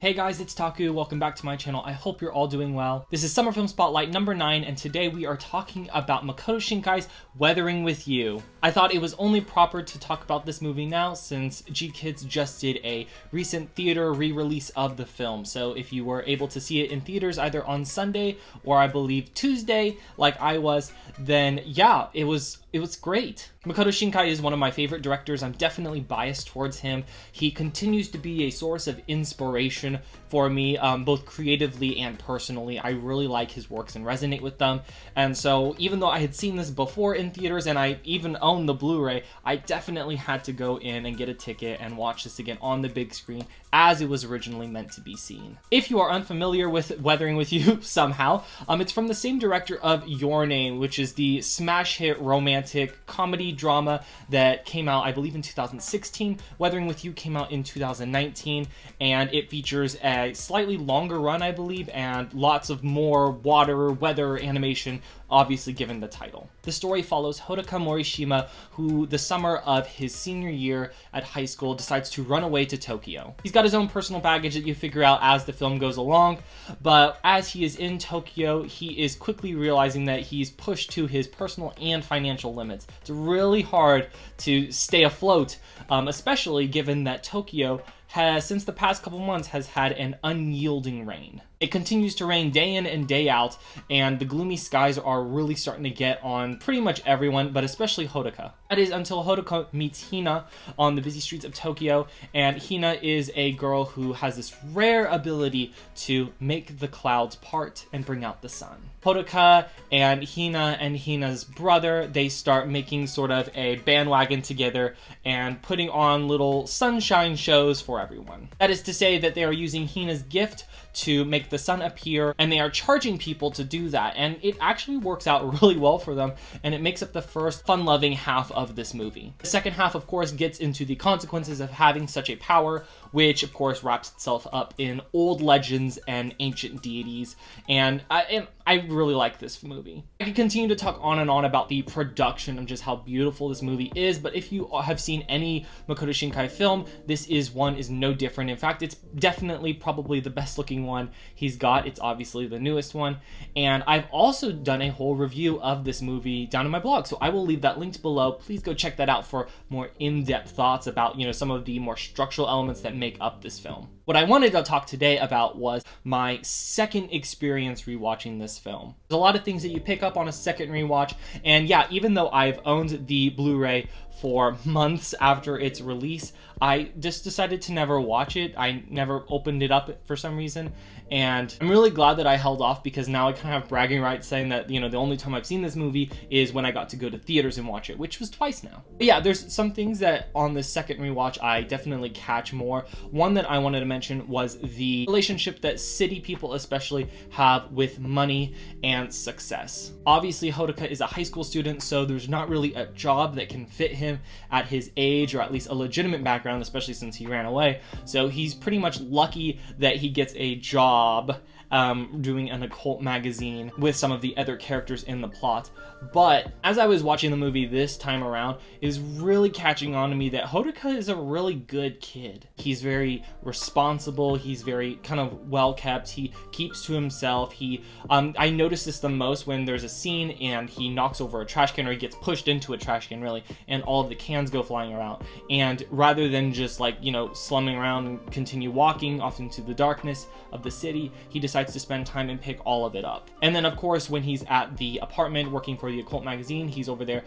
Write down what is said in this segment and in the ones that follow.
Hey guys, it's Taku. Welcome back to my channel. I hope you're all doing well. This is Summer Film Spotlight number 9, and today we are talking about Makoto Shinkai's Weathering with You. I thought it was only proper to talk about this movie now since Gkids just did a recent theater re-release of the film. So if you were able to see it in theaters either on Sunday or I believe Tuesday, like I was, then yeah, it was great. Makoto Shinkai is one of my favorite directors. I'm definitely biased towards him. He continues to be a source of inspiration for me, both creatively and personally. I really like his works and resonate with them. And so even though I had seen this before in theaters and I even own the Blu-ray, I definitely had to go in and get a ticket and watch this again on the big screen as it was originally meant to be seen. If you are unfamiliar with Weathering with You somehow, it's from the same director of Your Name, which is the smash hit romantic comedy drama that came out, I believe, in 2016. Weathering with You came out in 2019, and it features a slightly longer run, I believe, and lots of more weather animation, obviously given the title. The story follows Hodoka Morishima, who the summer of his senior year at high school decides to run away to Tokyo. He's got his own personal baggage that you figure out as the film goes along, but as he is in Tokyo, he is quickly realizing that he's pushed to his personal and financial limits. It's really hard to stay afloat, especially given that Tokyo has, since the past couple months, has had an unyielding rain. It continues to rain day in and day out, and the gloomy skies are really starting to get on pretty much everyone, but especially Hodoka. That is until Hodoka meets Hina on the busy streets of Tokyo, and Hina is a girl who has this rare ability to make the clouds part and bring out the sun. Hodoka and Hina's brother, they start making sort of a bandwagon together and putting on little sunshine shows for everyone. That is to say that they are using Hina's gift to make the sun appear, and they are charging people to do that, and it actually works out really well for them, and it makes up the first fun-loving half of this movie. The second half, of course, gets into the consequences of having such a power, which of course wraps itself up in old legends and ancient deities, and I really like this movie. I could continue to talk on and on about the production and just how beautiful this movie is, but if you have seen any Makoto Shinkai film, this is no different. In fact, it's definitely probably the best looking one he's got. It's obviously the newest one, and I've also done a whole review of this movie down in my blog, so I will leave that linked below. Please go check that out for more in-depth thoughts about, some of the more structural elements that make up this film. What I wanted to talk today about was my second experience rewatching this film. There's a lot of things that you pick up on a second rewatch, and yeah, even though I've owned the Blu-ray for months after its release, I just decided to never watch it. I never opened it up for some reason, and I'm really glad that I held off because now I kind of have bragging rights saying that, the only time I've seen this movie is when I got to go to theaters and watch it, which was twice now. But yeah, there's some things that on the second rewatch I definitely catch more. One that I wanted to mention was the relationship that city people especially have with money and success. Obviously, Hodoka is a high school student, so there's not really a job that can fit him at his age, or at least a legitimate background, especially since he ran away. So he's pretty much lucky that he gets a job doing an occult magazine with some of the other characters in the plot. But as I was watching the movie this time around, it is really catching on to me that Hodoka is a really good kid. He's very responsible, he's very kind of well kept, he keeps to himself. I notice this the most when there's a scene and he knocks over a trash can, or he gets pushed into a trash can really, and all of the cans go flying around. And rather than just slumming around and continue walking off into the darkness of the city, he decides to spend time and pick all of it up. And then of course when he's at the apartment working for the occult magazine, he's over there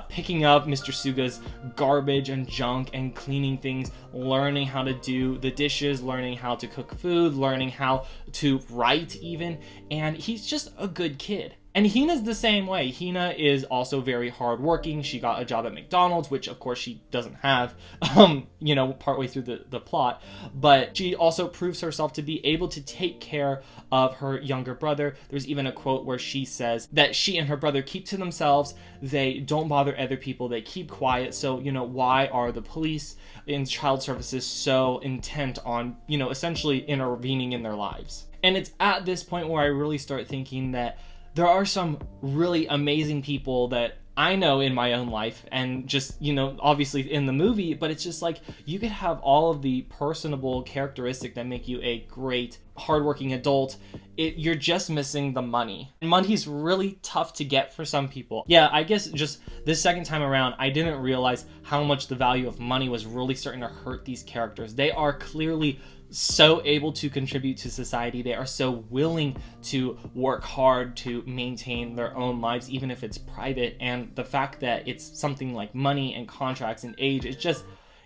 picking up Mr. Suga's garbage and junk and cleaning things, learning how to do the dishes, learning how to cook food, learning how to write even, and he's just a good kid. And Hina's the same way. Hina is also very hardworking. She got a job at McDonald's, which of course she doesn't have, partway through the plot. But she also proves herself to be able to take care of her younger brother. There's even a quote where she says that she and her brother keep to themselves. They don't bother other people. They keep quiet. So, why are the police in child services so intent on, essentially intervening in their lives? And it's at this point where I really start thinking that there are some really amazing people that I know in my own life, and just, you know, obviously in the movie, but it's just like, you could have all of the personable characteristics that make you a great, hardworking adult. You're just missing the money. Money's really tough to get for some people. Yeah, I guess just this second time around, I didn't realize how much the value of money was really starting to hurt these characters. They are clearly so able to contribute to society. They are so willing to work hard to maintain their own lives, even if it's private. And the fact that it's something like money and contracts and age,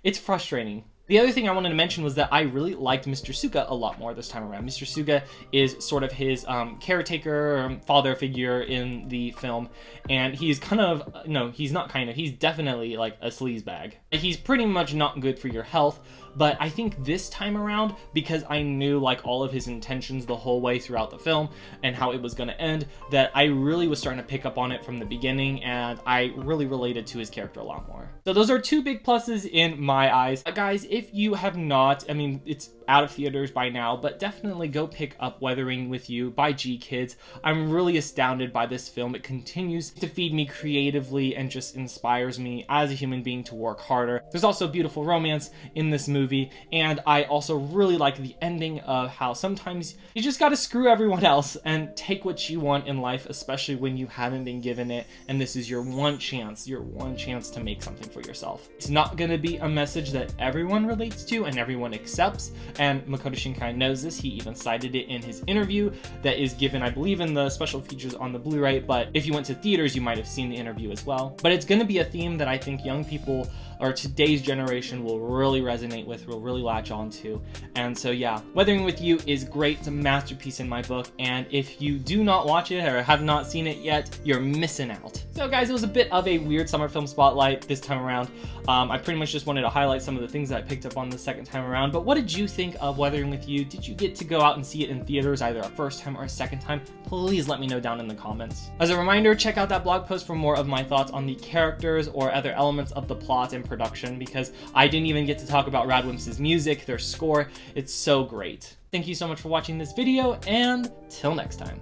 it's frustrating. The other thing I wanted to mention was that I really liked Mr. Suga a lot more this time around. Mr. Suga is sort of his caretaker, father figure in the film, and he's kind of, no, he's not kind of, he's definitely like a sleazebag. He's pretty much not good for your health, but I think this time around, because I knew like all of his intentions the whole way throughout the film and how it was going to end, that I really was starting to pick up on it from the beginning, and I really related to his character a lot more. So those are two big pluses in my eyes. Guys, if you have not, I mean, it's out of theaters by now, but definitely go pick up Weathering with You by Gkids. I'm really astounded by this film. It continues to feed me creatively and just inspires me as a human being to work harder. There's also beautiful romance in this movie, and I also really like the ending of how sometimes you just gotta screw everyone else and take what you want in life, especially when you haven't been given it, and this is your one chance to make something for yourself. It's not gonna be a message that everyone relates to and everyone accepts, and Makoto Shinkai knows this. He even cited it in his interview that is given, I believe, in the special features on the Blu-ray, but if you went to theaters, you might have seen the interview as well. But it's gonna be a theme that I think young people, or today's generation, will really resonate with, will really latch on to. And so yeah, Weathering with You is great. It's a masterpiece in my book, and if you do not watch it or have not seen it yet, you're missing out. So guys, it was a bit of a weird summer film spotlight this time around. I pretty much just wanted to highlight some of the things that I picked up on the second time around, but what did you think of Weathering with You? Did you get to go out and see it in theaters either a first time or a second time? Please let me know down in the comments. As a reminder, check out that blog post for more of my thoughts on the characters or other elements of the plot and production, because I didn't even get to talk about Radwimps' music, their score. It's so great. Thank you so much for watching this video, and till next time.